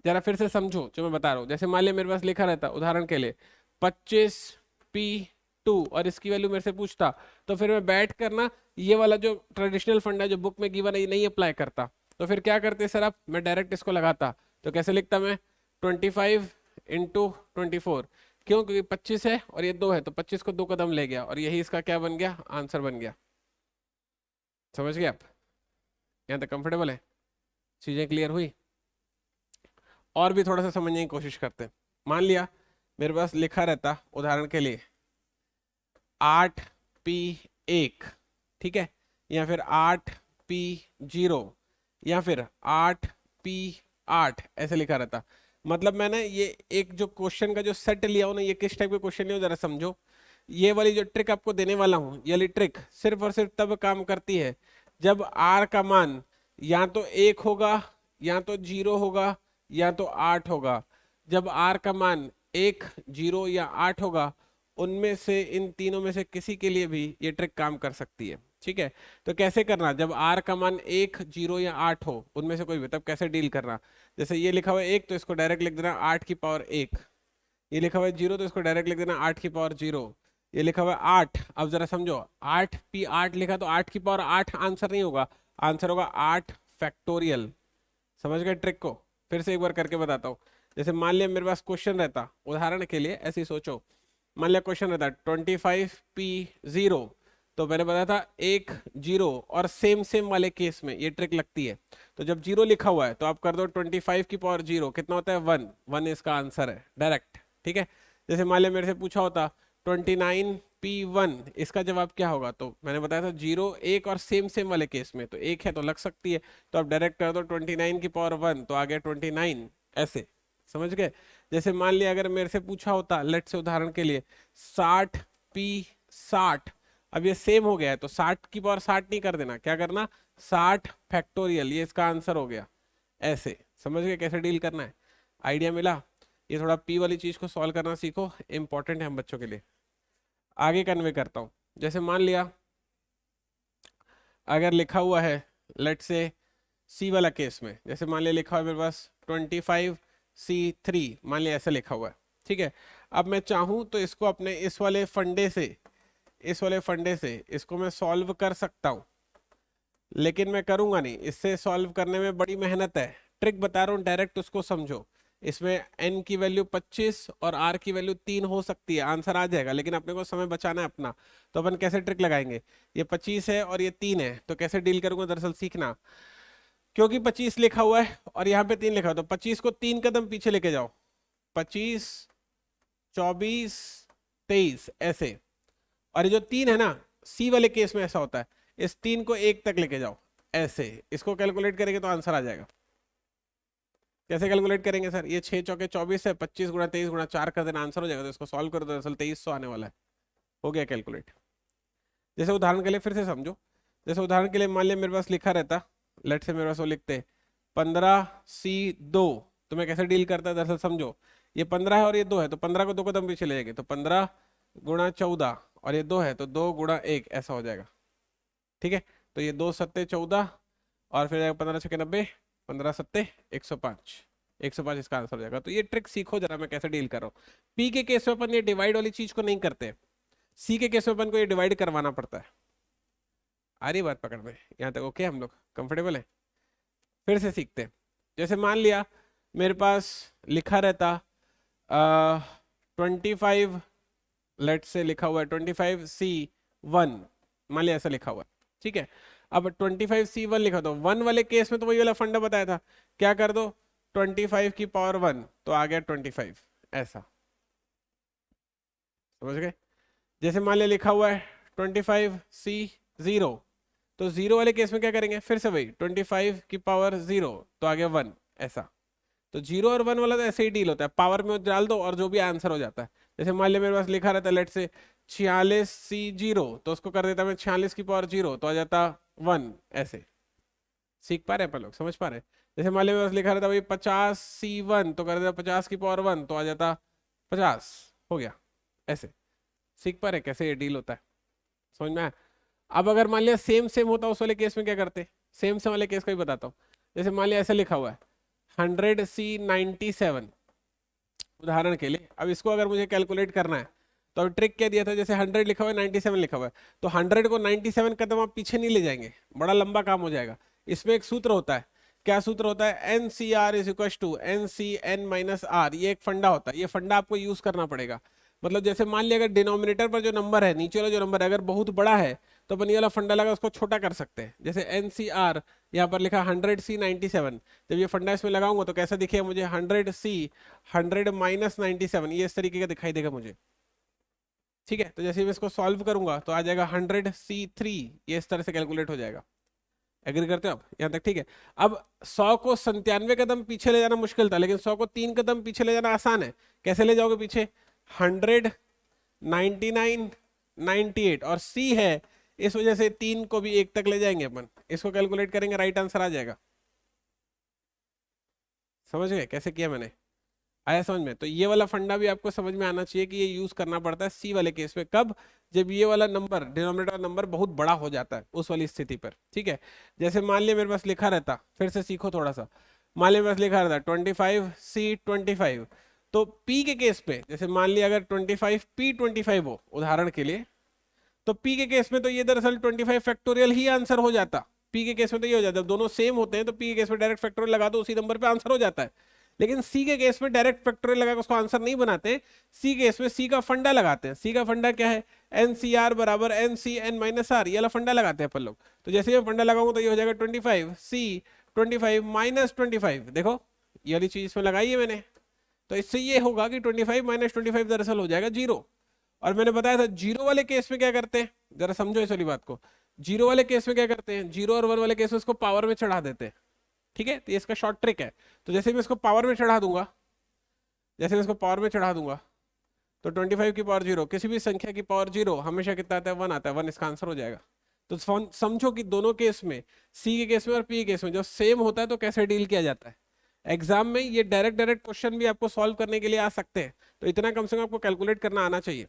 Speaker 1: जरा फिर से समझो जो मैं बता रहा हूँ। जैसे मान लिया मेरे पास लिखा रहता उदाहरण के लिए 25P2 और इसकी वैल्यू मेरे से पूछता, तो फिर मैं बैठ करना ये वाला जो ट्रेडिशनल फंड है जो बुक में गिवन है ये नहीं अप्लाई करता। तो फिर क्या करते सर आप, मैं डायरेक्ट इसको लगाता। तो कैसे लिखता मैं, 25 इंटू 24। क्यों, क्योंकि 25 है और ये 2 है, तो 25 को 2 कदम ले गया और यही इसका क्या बन गया, आंसर बन गया। समझ गए आप, यहाँ तक कंफर्टेबल है, चीजें क्लियर हुई। और भी थोड़ा सा समझने की कोशिश करते हैं। मान लिया मेरे पास लिखा रहता उदाहरण के लिए 8P1, ठीक है, या फिर 8P0, या फिर 8P8, ऐसे लिखा रहता। मतलब मैंने ये एक जो क्वेश्चन का जो सेट लिया हूं ना, ये किस टाइप के क्वेश्चन लिया हूं जरा समझो। ये वाली जो ट्रिक आपको देने वाला हूं, ये वाली ट्रिक सिर्फ और सिर्फ तब काम करती है जब R का मान या तो 1 होगा, या तो 0 होगा, या तो 8 होगा। जब R का मान 1, 0 या 8 होगा, उनमें से इन तीनों में से किसी के लिए भी ये ट्रिक काम कर सकती है। ठीक है, तो कैसे करना, जब R का मान 1, 0 या 8 हो, उनमें से कोई भी, तब कैसे डील करना। जैसे ये लिखा हुआ है 1, तो इसको डायरेक्ट लिख देना 8 की पावर 1। ये लिखा हुआ है 0, तो इसको डायरेक्ट लिख देना 8 की पावर 0। ये लिखा हुआ है 8, अब जरा समझो, 8P8 लिखा तो 8 की पावर 8 आंसर नहीं होगा, आंसर होगा 8 फैक्टोरियल। समझ गए ट्रिक को, फिर से एक बार करके बताता हूँ। जैसे मान लिया मेरे पास क्वेश्चन रहता उदाहरण के लिए, ऐसे ही सोचो, मान लिया क्वेश्चन रहता 25P0, तो मैंने बताया था 1, 0 और सेम वाले केस में ये ट्रिक लगती है। तो जब 0 लिखा हुआ है तो आप कर दो 25 की पावर 0, कितना होता है 1, 1 इसका आंसर है डायरेक्ट। ठीक है, जैसे मान लिया मेरे से पूछा होता 29P1, इसका जवाब क्या होगा, तो मैंने बताया था 0, 1 और सेम वाले केस में, तो 1 है तो लग सकती है, तो आप डायरेक्ट कर दो 29 की पावर 1, तो आ गया 29, ऐसे। समझ गए। जैसे मान लिया अगर मेरे से पूछा होता लेट से उदाहरण के लिए 60P60, अब ये सेम हो गया है तो 60 की पावर 60 नहीं कर देना, क्या करना 60 फैक्टोरियल, ये इसका आंसर हो गया। ऐसे समझ गए कैसे डील करना है, आइडिया मिला। ये थोड़ा पी वाली चीज को सॉल्व करना सीखो, इंपॉर्टेंट है हम बच्चों के लिए। आगे कन्वे करता हूं, जैसे मान लिया अगर लिखा हुआ है लेट से सी वाला केस में, जैसे मान लिया लिखा हुआ है मेरे पास 25C3, मान लिया ऐसे लिखा हुआ है। ठीक है, अब मैं चाहूं तो इसको अपने इस वाले फंडे से इसको मैं सॉल्व कर सकता हूं, लेकिन मैं करूंगा नहीं, इससे सॉल्व करने में बड़ी मेहनत है। ट्रिक बता रहा हूं, डायरेक्ट उसको समझो। इसमें n की वैल्यू 25 और r की वैल्यू 3 हो सकती है, आंसर आ जाएगा, लेकिन अपने को समय बचाना है अपना। तो अपन कैसे ट्रिक लगाएंगे, ये 25 है और ये 3 है, तो कैसे डील करूंगा दरअसल सीखना। क्योंकि 25 लिखा हुआ है और यहाँ पे 3 लिखा हुआ, तो 25 को 3 कदम पीछे लेके जाओ, 25, 24, 23 ऐसे। और ये जो 3 है ना, सी वाले केस में ऐसा होता है, इस 3 को 1 तक लेके जाओ ऐसे। इसको कैलकुलेट करेंगे तो आंसर आ जाएगा। कैसे कैलकुलेट करेंगे सर, ये 6 चौके 24 है, 25 गुणा 23 गुणा 4 कर देना, आंसर हो जाएगा। तो इसको सॉल्व करो, दरअसल 2300 आने वाला है, हो गया कैलकुलेट। जैसे उदाहरण के लिए फिर से समझो, जैसे उदाहरण के लिए मान लिया मेरे पास लिखा रहता, लेट से मेरे पास वो लिखते 15C2, तो मैं कैसे डील करता है दरअसल समझो। ये 15 है और ये 2 है, तो 15 को 2 कदम पीछे ले जाएंगे, तो 15 गुणा 14 और ये 2 है तो 2 गुणा 1 ऐसा हो जाएगा। ठीक है, तो ये 2 सत्ते 14 और फिर 15 छक्के 90, 15 सत्ते 105, 105 इसका आंसर हो जाएगा। तो ये ट्रिक सीखो जरा, मैं कैसे डील कर रहा हूँ। पी के केस में अपन ये डिवाइड वाली चीज को नहीं करते, सी के केस में अपन को ये डिवाइड करवाना पड़ता है। आ रही बात पकड़ में, यहाँ तक ओके, हम लोग कंफर्टेबल है। फिर से सीखते हैं। जैसे मान लिया मेरे पास लिखा रहता 25, लेट से लिखा हुआ है 25C1, मान लिया ऐसा लिखा हुआ है। ठीक है, अब 25C1 लिखा दो, 1 वाले केस में तो वही वाला फंडा बताया था, क्या कर दो 25 की पावर 1 तो आ गया 25, ऐसा समझ गए। जैसे मान लिया लिखा हुआ है 25C0, तो जीरो वाले केस में क्या करेंगे, फिर से वही 25 की पावर 0 तो आ गया 1, ऐसा। तो 0 और 1 वाला तो ऐसे ही डील होता है, पावर में डाल दो और जो भी आंसर हो जाता है। जैसे मान लिया मेरे पास लिखा रहता है लेट से 46C0, तो उसको कर देता मैं 46 की पावर 0 तो आ जाता 1, ऐसे। सीख पा रहे हैं अपन लोग, समझ पा रहे हैं। जैसे मान लिया मेरे पास लिखा रहता भाई 50C1 तो कर देता 50 की पावर 1 तो आ जाता 50, हो गया ऐसे। सीख पा रहे हैं कैसे ये डील होता है, समझ में आया। अब अगर मान लिया सेम सेम होता उस वाले केस में क्या करते, सेम सेम वाले केस का भी बताता हूँ। जैसे मान लिया ऐसा लिखा हुआ है 100C97 उदाहरण के लिए। अब इसको अगर मुझे कैलकुलेट करना है तो अब ट्रिक क्या दिया था, जैसे 100 लिखा हुआ है 97 लिखा हुआ है, तो 100 को 97 कदम आप पीछे नहीं ले जाएंगे, बड़ा लंबा काम हो जाएगा। इसमें एक सूत्र होता है, क्या सूत्र होता है, NCR is equal to NCN-R। ये एक फंडा होता है, ये फंडा आपको यूज करना पड़ेगा। मतलब जैसे मान लिया अगर डिनोमिनेटर पर जो नंबर है, नीचे वाला जो नंबर है अगर बहुत बड़ा है तो अपन ये वाला फंडा लगा उसको छोटा कर सकते हैं। जैसे NCR यहाँ पर लिखा 100C97, जब ये फंडा इसमें लगाऊंगा तो कैसा दिखेगा मुझे, 100C 100-97, ये इस तरीके का दिखाई देगा मुझे। ठीक है, तो जैसे मैं इसको सॉल्व करूंगा तो आ जाएगा 100C3, ये इस तरह से कैलकुलेट हो जाएगा। एग्री करते हो आप यहाँ तक, ठीक है। अब 100 को 97 कदम पीछे ले जाना मुश्किल था, लेकिन 100 को 3 कदम पीछे ले जाना आसान है। कैसे ले जाओगे पीछे, 100, 99, 98 और C है, इस वजह से 3 को भी 1 तक ले जाएंगे अपन, इसको कैलकुलेट करेंगे, राइट आंसर आ जाएगा। समझ गए कैसे किया मैंने, आया समझ में। तो ये वाला फंडा भी आपको समझ में आना चाहिए कि ये यूज करना पड़ता है सी वाले केस में, कब, जब ये वाला नंबर डिनोमिनेटर नंबर बहुत बड़ा हो जाता है उस वाली स्थिति पर। ठीक है, जैसे मान लिया मेरे पास लिखा रहता, फिर से सीखो थोड़ा सा, मान लिया मेरे पास लिखा रहता 25C25, तो P के केस पे जैसे मान लिया अगर 25P25 हो उदाहरण के लिए, तो P के केस में तो ये दरअसल 25 फैक्टोरियल ही आंसर हो जाता। P के केस में तो ये हो जाता है, दोनों सेम होते हैं तो P के केस में डायरेक्ट फैक्टोरियल लगा दो, उसी नंबर पे आंसर हो जाता है। लेकिन C के केस में डायरेक्ट फैक्टोरियल लगा के उसको आंसर नहीं बनाते, C केस में C का फंडा लगाते हैं। C का फंडा क्या है, NCR बराबर NCN-R, ये वाला फंडा लगाते हैं अपन लोग। तो जैसे मैं फंडा लगाऊंगा तो ये हो जाएगा 25C 25 - 25, देखो ये वाली चीज इसमें लगाई है मैंने, तो इससे ये होगा कि 25 - 25 दरअसल हो जाएगा 0। और मैंने बताया था जीरो वाले केस में क्या करते हैं, जरा समझो इस वाली बात को। जीरो वाले केस में क्या करते हैं, 0 और 1 वाले केस में उसको पावर में चढ़ा देते हैं। ठीक है, तो ये इसका शॉर्ट ट्रिक है। तो जैसे मैं इसको पावर में चढ़ा दूंगा, जैसे मैं इसको पावर में चढ़ा दूंगा तो 25 की पावर 0, किसी भी संख्या की पावर 0 हमेशा कितना आता है, 1 आता है, 1 इसका आंसर हो जाएगा। तो समझो कि दोनों केस में, सी के केस में और पी के केस में, जो सेम होता है तो कैसे डील किया जाता है। एग्जाम में ये डायरेक्ट क्वेश्चन भी आपको सॉल्व करने के लिए आ सकते हैं, तो इतना कम से कम आपको कैलकुलेट करना आना चाहिए।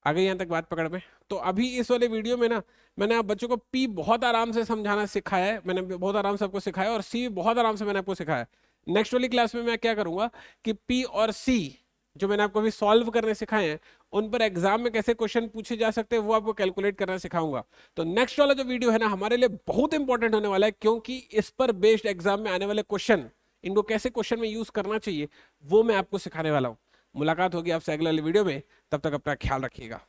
Speaker 1: आगे यहाँ तक बात पकड़ में। तो अभी इस वाले वीडियो में ना मैंने आप बच्चों को पी बहुत आराम से समझाना सिखाया है, मैंने बहुत आराम से आपको सिखाया, और सी बहुत आराम से मैंने आपको सिखाया। नेक्स्ट वाली क्लास में मैं क्या करूंगा कि पी और सी जो मैंने आपको अभी सॉल्व करने सिखाए हैं, उन पर एग्जाम में कैसे क्वेश्चन पूछे जा सकते हैं वो आपको कैलकुलेट करना सिखाऊंगा। तो नेक्स्ट वाला जो वीडियो है ना हमारे लिए बहुत इंपॉर्टेंट होने वाला है, क्योंकि इस पर बेस्ड एग्जाम में आने वाले क्वेश्चन, इनको कैसे क्वेश्चन में यूज करना चाहिए वो मैं आपको सिखाने वाला हूँ। मुलाकात होगी आपसे अगले वाले वीडियो में, तब तक अपना ख्याल रखिएगा।